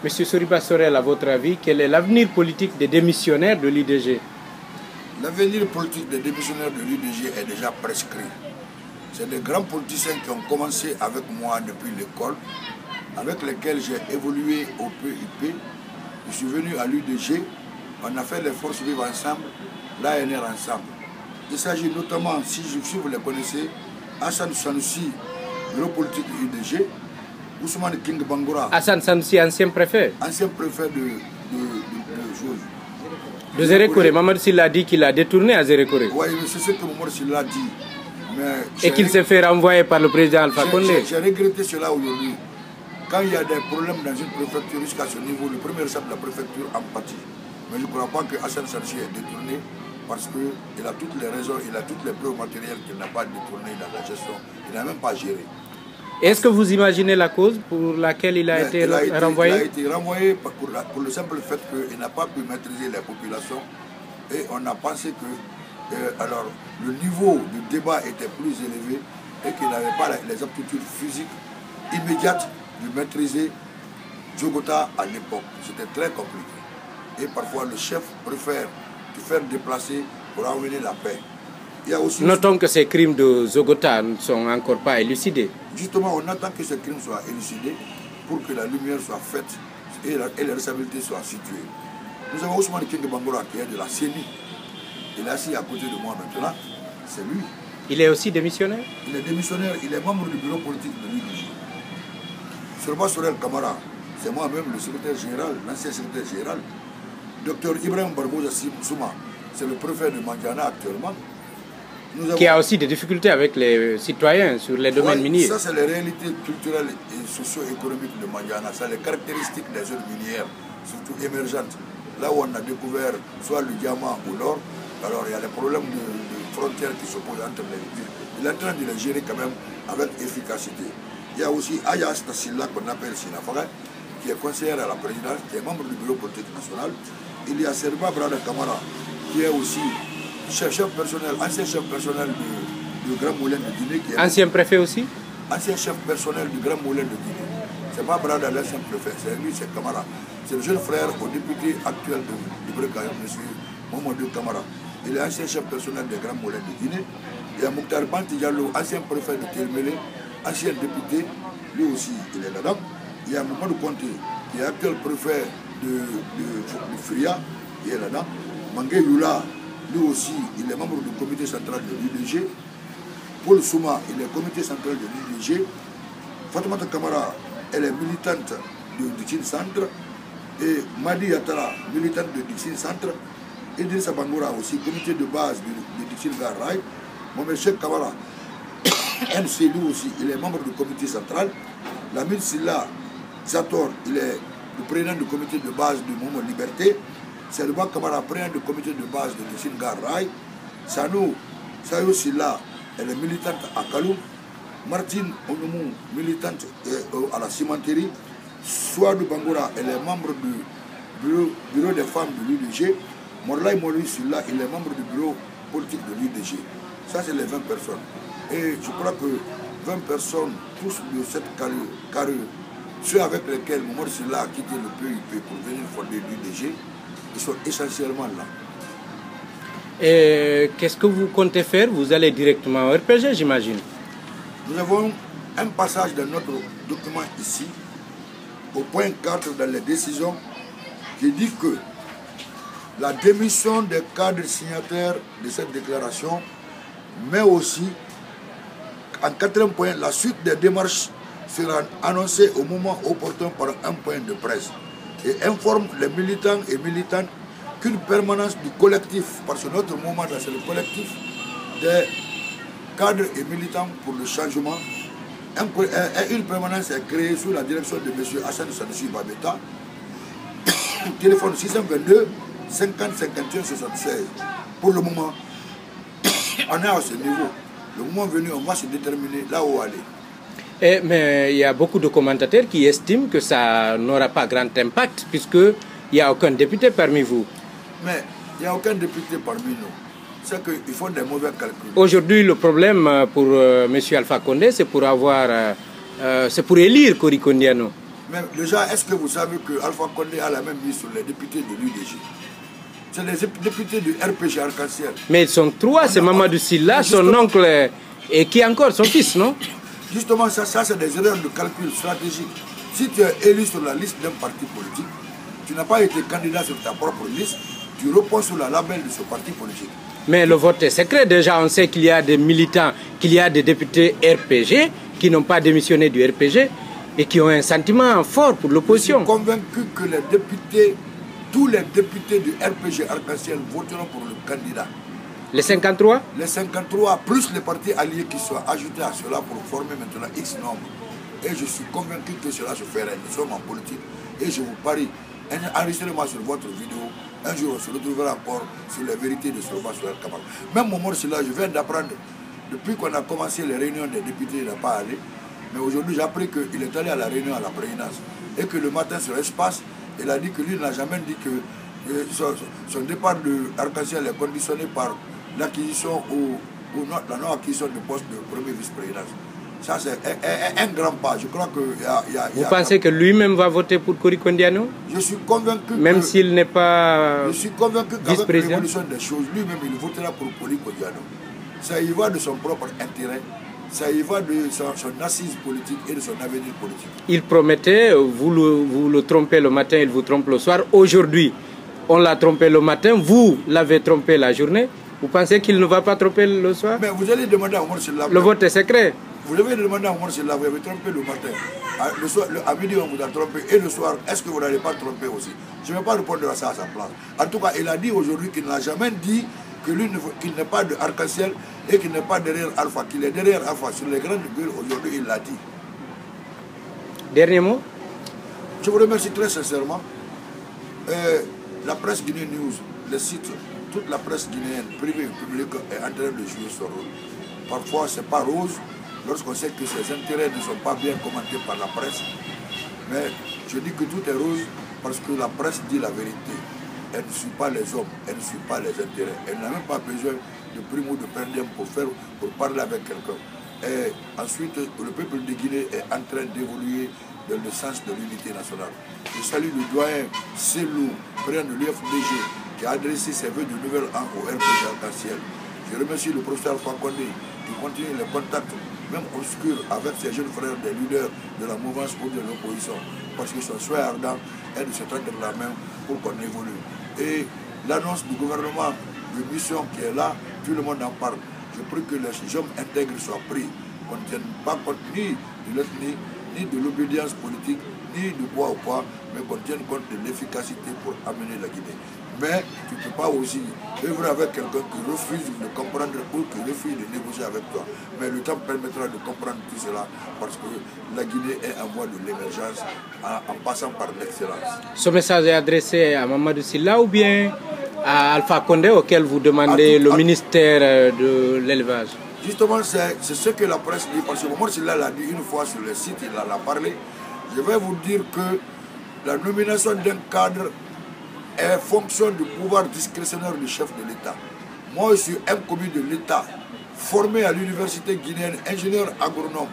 Monsieur Soriba Sorel, à votre avis, quel est l'avenir politique des démissionnaires de l'UDG? L'avenir politique des démissionnaires de l'UDG est déjà prescrit. C'est des grands politiciens qui ont commencé avec moi depuis l'école, avec lesquels j'ai évolué au PIP. Je suis venu à l'UDG, on a fait les forces vives ensemble, l'ANR ensemble. Il s'agit notamment, si vous les connaissez, Hassan Sanoussi, bureau politique de l'UDG, Ousmane King Bangoura. Hassan Sanoussi, ancien préfet. Ancien préfet de Zérékoré. Mamadou Sylla a dit qu'il a détourné à Zérékoré. Oui, c'est ce que Mamadou Sylla a dit. Et qu'il s'est fait renvoyer par le président Alpha Condé. J'ai regretté cela aujourd'hui. Quand il y a des problèmes dans une préfecture jusqu'à ce niveau, le premier chef de la préfecture empathie. Mais je ne crois pas que Hassan Sanoussi est détourné parce qu'il a toutes les raisons, il a toutes les preuves matérielles qu'il n'a pas détourné dans la gestion. Il n'a même pas géré. Est-ce que vous imaginez la cause pour laquelle il a été renvoyé? Il a été renvoyé pour le simple fait qu'il n'a pas pu maîtriser les populations et on a pensé que alors, le niveau du débat était plus élevé et qu'il n'avait pas les aptitudes physiques immédiates de maîtriser Djogota à l'époque. C'était très compliqué. Et parfois le chef préfère te faire déplacer pour amener la paix. Notons que ces crimes de Zogota ne sont encore pas élucidés. Justement, on attend que ces crimes soient élucidés pour que la lumière soit faite et les responsabilités soient situées. Nous avons Ousmane King Bangoura qui est de la CENI. Il est assis à côté de moi maintenant. C'est lui. Il est aussi démissionnaire? Il est démissionnaire, il est membre du bureau politique de l'UDG. Soriba Sorel Kamara, c'est moi-même le secrétaire général, l'ancien secrétaire général. Dr Ibrahim Barbouza Souma, c'est le préfet de Mandiana actuellement. Qui a aussi des difficultés avec les citoyens sur les domaines miniers. Ça, c'est les réalités culturelles et socio-économiques de Mandiana. C'est les caractéristiques des zones minières, surtout émergentes. Là où on a découvert soit le diamant ou l'or, alors il y a des problèmes de frontières qui s'opposent entre les villes. Il est en train de les gérer quand même avec efficacité. Il y a aussi Aya Stasila qu'on appelle Sinafara, qui est conseillère à la présidence, qui est membre du bureau politique national. Il y a Serba Brada Kamara, qui est aussi chef personnel, ancien chef personnel du Grand Moulin de Guinée. Qui est ancien préfet aussi? Ancien chef personnel du Grand Moulin de Guinée. Ce n'est pas Brada l'ancien préfet, c'est lui, c'est Kamara. C'est le jeune frère au député actuel du Brekaï, M. Mamadou Kamara. Il est ancien chef personnel du Grand Moulin de Guinée. Il y a Mouktar Banti Diallo, ancien préfet de Telmele, ancien député, lui aussi il est là-dedans. Il y a Mamadou Conté, qui est actuel préfet de Fria, il est là-dedans. Mangé Yula, lui aussi, il est membre du comité central de l'UDG. Paul Souma, il est comité central de l'UDG. Fatoumata Kamara, elle est militante de Dixine Centre. Et Madi Yatara, militante de Dixine Centre. Idrissa Bangoura aussi, comité de base de Dixine Garraï. Mohamed Cheikh Kamara, MC lui aussi, il est membre du comité central. Lamine Sylla Zator, il est le président du comité de base du Mouvement Liberté. Serba Kamara, président du comité de base de Dixine Garraï. Sanou Sayo Sylla, elle est militante à Kalou. Martine Onoumou, militante à la cimenterie. Souadou Bangoura, elle est membre du bureau des femmes de l'UDG. Morlaï Moïse Sylla, il est membre du bureau politique de l'UDG. Ça, c'est les 20 personnes. Et je crois que 20 personnes, tous de cette carrure, ceux avec lesquels Mamadou Sylla a quitté le PIP pour venir fonder l'UDG, ils sont essentiellement là. Et qu'est-ce que vous comptez faire? Vous allez directement au RPG, j'imagine. Nous avons un passage dans notre document ici, au point 4 dans les décisions, qui dit que la démission des cadres signataires de cette déclaration, mais aussi, en quatrième point, la suite des démarches sera annoncée au moment opportun par un point de presse et informe les militants et militantes qu'une permanence du collectif, parce que notre mouvement, c'est le collectif des cadres et militants pour le changement, une permanence est créée sous la direction de M. Hassan Sanoussi Babeta, téléphone 622 50 51 76. Pour le moment, on est à ce niveau. Le moment venu, on va se déterminer là où aller. Mais il y a beaucoup de commentateurs qui estiment que ça n'aura pas grand impact puisqu'il n'y a aucun député parmi vous. Mais il n'y a aucun député parmi nous. C'est qu'ils font des mauvais calculs. Aujourd'hui, le problème pour M. Alpha Condé, c'est pour élire Kori Kondiano. Mais déjà, est-ce que vous savez que Alpha Condé a la même mise sur les députés de l'UDG? C'est les députés du RPG Arc-en-Ciel. Mais ils sont trois, c'est Mamadou Sylla, son oncle, et qui encore son fils, non? Justement, ça c'est des erreurs de calcul stratégique. Si tu es élu sur la liste d'un parti politique, tu n'as pas été candidat sur ta propre liste, tu réponds sous la label de ce parti politique. Mais le vote est secret. Déjà, on sait qu'il y a des militants, qu'il y a des députés RPG qui n'ont pas démissionné du RPG et qui ont un sentiment fort pour l'opposition. Je suis convaincu que les députés, tous les députés du RPG Arc-en-Ciel voteront pour le candidat. Les 53? Les 53, plus les partis alliés qui soient ajoutés à cela pour former maintenant X nombre. Et je suis convaincu que cela se ferait. Nous sommes en politique et je vous parie, enregistrez-moi sur votre vidéo. Un jour, on se retrouvera encore sur les vérités de Soroba Soel Kamara. Même Momor Sylla, je viens d'apprendre, depuis qu'on a commencé les réunions des députés, il n'a pas allé. Mais aujourd'hui, j'ai appris qu'il est allé à la réunion à la présidence. Et que le matin sur l'espace, il a dit que lui n'a jamais dit que son départ de Arc-en-Ciel est conditionné par l'acquisition ou la non-acquisition du poste de premier vice-présidence. Ça, c'est un grand pas. Je crois que Vous pensez que lui-même va voter pour Kori Kondiano? Je suis convaincu. Même s'il n'est pas. Je suis convaincu qu'avec l'évolution des choses, lui-même, il votera pour Kori Kondiano. Ça y va de son propre intérêt. Ça y va de son assise politique et de son avenir politique. Il promettait, vous le trompez le matin, il vous trompe le soir. Aujourd'hui, on l'a trompé le matin, vous l'avez trompé la journée. Vous pensez qu'il ne va pas tromper le soir? Mais vous allez demander à Momor Sylla. Le vote est secret. Vous devez demander à Momor Sylla, vous avez trompé le matin. Le soir, à midi, on vous a trompé. Et le soir, est-ce que vous n'allez pas tromper aussi? Je ne vais pas répondre à ça à sa place. En tout cas, il a dit aujourd'hui qu'il n'a jamais dit que lui qu'il n'est pas de Arc-en-Ciel et qu'il n'est pas derrière Alpha, qu'il est derrière Alpha. Sur les grandes gueules, aujourd'hui, il l'a dit. Dernier mot? Je vous remercie très sincèrement. La presse Guinée News, les sites, toute la presse guinéenne, privée et publique, est en train de jouer son rôle. Parfois, ce n'est pas rose, lorsqu'on sait que ses intérêts ne sont pas bien commentés par la presse. Mais je dis que tout est rose parce que la presse dit la vérité. Elle ne suit pas les hommes, elle ne suit pas les intérêts. Elle n'a même pas besoin de prime ou de perdième pour parler avec quelqu'un. Et ensuite, le peuple de Guinée est en train d'évoluer dans le sens de l'unité nationale. Je salue le doyen Selou, président de l'UFDG, qui a adressé ses vœux de nouvel an au RPG Arc-en-Ciel. Je remercie le professeur Alpha Condé qui continue les contacts, même obscurs, avec ses jeunes frères des leaders de la mouvance ou de l'opposition, parce que son souhait ardent est de se tendre la main pour qu'on évolue. Et l'annonce du gouvernement de mission qui est là, tout le monde en parle. Je prie que les hommes intègres soient pris, qu'on ne tienne pas compte ni de l'ethnie, ni de l'obédience politique, ni de quoi ou quoi, mais qu'on tienne compte de l'efficacité pour amener la Guinée. Mais tu ne peux pas aussi œuvrer avec quelqu'un qui refuse de comprendre ou qui refuse de négocier avec toi. Mais le temps permettra de comprendre tout cela parce que la Guinée est en voie de l'émergence en passant par l'excellence. Ce message est adressé à Mamadou Sylla ou bien à Alpha Condé auquel vous demandez le ministère de l'élevage? Justement, c'est ce que la presse dit, parce que Momor Sylla l'a dit une fois sur le site, il en a parlé. Je vais vous dire que la nomination d'un cadre est fonction du pouvoir discrétionnaire du chef de l'État. Moi, je suis un commis de l'État, formé à l'université guinéenne, ingénieur agronome,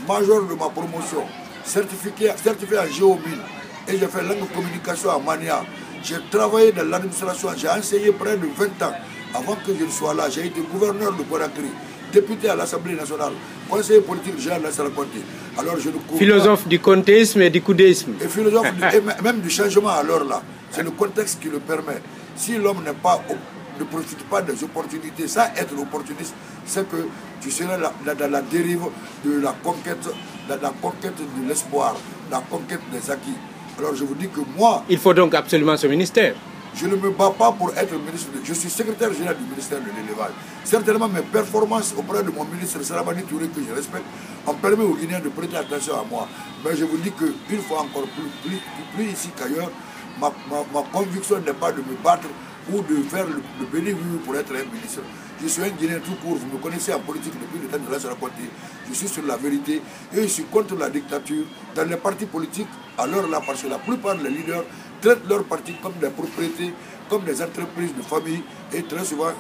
major de ma promotion, certifié en géomine, et j'ai fait langue communication à Mania. J'ai travaillé dans l'administration, j'ai enseigné près de 20 ans. Avant que je ne sois là, j'ai été gouverneur de Conakry, député à l'Assemblée nationale, conseiller politique général de la Conté. Alors je ne philosophe du comtéisme et du coudéisme. Et philosophe et même du changement alors là. C'est le contexte qui le permet. Si l'homme ne profite pas des opportunités, sans être opportuniste, c'est que tu seras dans la dérive de la conquête, de l'espoir, la conquête des acquis. Alors je vous dis que moi... Il faut donc absolument ce ministère. Je ne me bats pas pour être ministre. Je suis secrétaire général du ministère de l'élevage. Certainement, mes performances auprès de mon ministre Salamani Touré, que je respecte, ont permis aux Guinéens de prêter attention à moi. Mais je vous dis qu'une fois encore, plus ici qu'ailleurs, ma conviction n'est pas de me battre ou de faire le bénéfice pour être un ministre. Je suis un Guinéen tout court, vous me connaissez en politique depuis le temps de la Conté. Je suis sur la vérité et je suis contre la dictature. Dans les partis politiques, alors là, parce que la plupart des leaders traitent leurs partis comme des propriétés, comme des entreprises de famille et très souvent,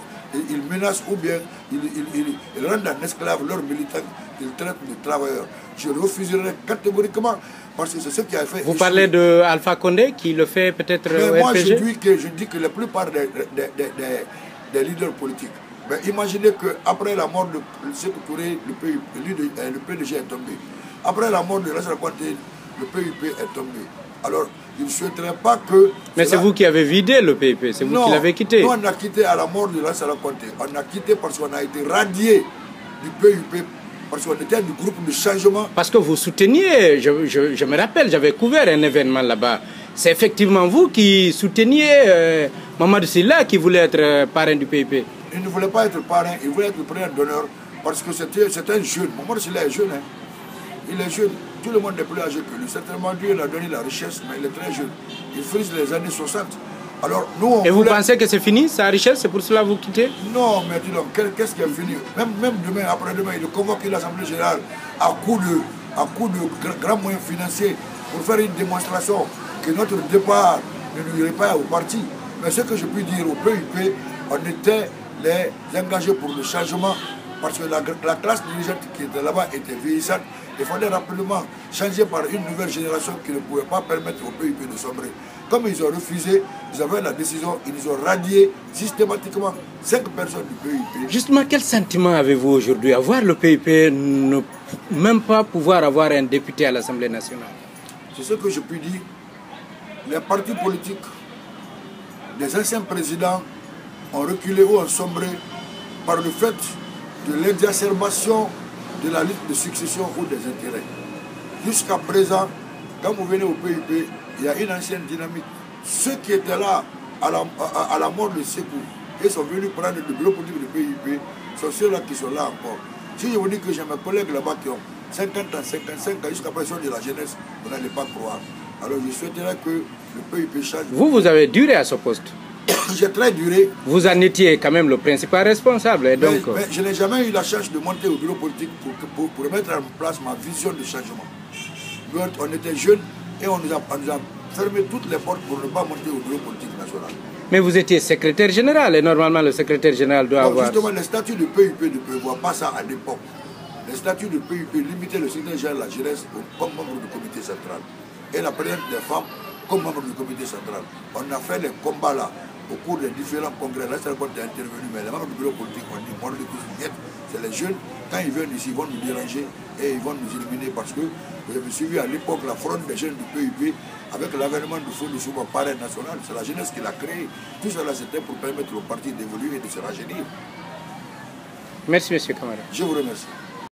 ils menacent ou bien ils rendent en esclave leurs militants qu'ils traitent de travailleurs. Je refuserai catégoriquement parce que c'est ce qui a fait... Vous parlez de Alpha Condé qui le fait peut-être au moi, RPG? je dis que la plupart des leaders politiques, mais imaginez qu'après la mort de Sékou Touré, le PDG est tombé. Après la mort de Lassana Conté, le PUP est tombé. Alors, il ne souhaiterait pas que... Mais c'est vous qui avez vidé le PIP, c'est vous qui l'avez quitté. Nous, on a quitté à la mort de Lassana Conté. On a quitté parce qu'on a été radié du PUP, parce qu'on était du groupe de changement. Parce que vous souteniez, je me rappelle, j'avais couvert un événement là-bas. C'est effectivement vous qui souteniez Mamadou Sylla qui voulait être parrain du PIP. Il ne voulait pas être parrain, il voulait être le parrain d'honneur parce que c'était un jeune. Mamadou Sylla est jeune. Hein. Il est jeune. Tout le monde est plus âgé que lui. Certainement, Dieu a donné la richesse, mais il est très jeune. Il frise les années 60. Alors, nous, et vous pensez que c'est fini, sa richesse? C'est pour cela que vous quittez? Non, mais dis donc, qu'est-ce qui est fini? Même demain, après-demain, il convoque l'Assemblée générale à coup de grands moyens financiers pour faire une démonstration que notre départ ne nuirait pas au parti. Mais ce que je puis dire au PUP, on était les engagés pour le changement parce que la classe dirigeante qui était là-bas était vieillissante. Il fallait rapidement changer par une nouvelle génération qui ne pouvait pas permettre au PUP de sombrer. Comme ils ont refusé, ils avaient la décision, ils ont radié systématiquement 5 personnes du PUP. Justement, quel sentiment avez-vous aujourd'hui à voir le PUP ne même pas pouvoir avoir un député à l'Assemblée nationale? C'est ce que je puis dire. Les partis politiques des anciens présidents ont reculé ou ont sombré par le fait de l'exacerbation de la lutte de succession ou des intérêts. Jusqu'à présent, quand vous venez au PUP, il y a une ancienne dynamique. Ceux qui étaient là à la mort de Sékou et sont venus prendre le bureau politique du PUP sont ceux-là qui sont là encore. Si je vous dis que j'ai mes collègues là-bas qui ont 50 ans, 55 ans, jusqu'à présent de la jeunesse, vous n'allez pas croire. Alors je souhaiterais que le PUP change. Vous avez duré à ce poste. J'ai très duré. Vous en étiez quand même le principal responsable. Et donc... mais je n'ai jamais eu la chance de monter au bureau politique pour mettre en place ma vision de changement. On était jeunes et on nous a fermé toutes les portes pour ne pas monter au bureau politique national. Mais vous étiez secrétaire général et normalement le secrétaire général doit avoir... Justement, les statuts du PUP ne prévoient pas ça à l'époque. Les statuts du PUP limitaient le secrétaire général de la jeunesse comme membre du comité central. Et la présidente des femmes comme membre du comité central. On a fait les combats là au cours des différents congrès. Là, c'est le est intervenu, mais les membres du bureau politique ont dit, c'est les jeunes, quand ils viennent ici, ils vont nous déranger et ils vont nous éliminer parce que vous avez suivi à l'époque la fronde des jeunes du PUP avec l'avènement du Fonds de soutien parrain national. C'est la jeunesse qui l'a créé. Tout cela, c'était pour permettre au parti d'évoluer et de se rajeunir. Merci, M. Camara. Je vous remercie.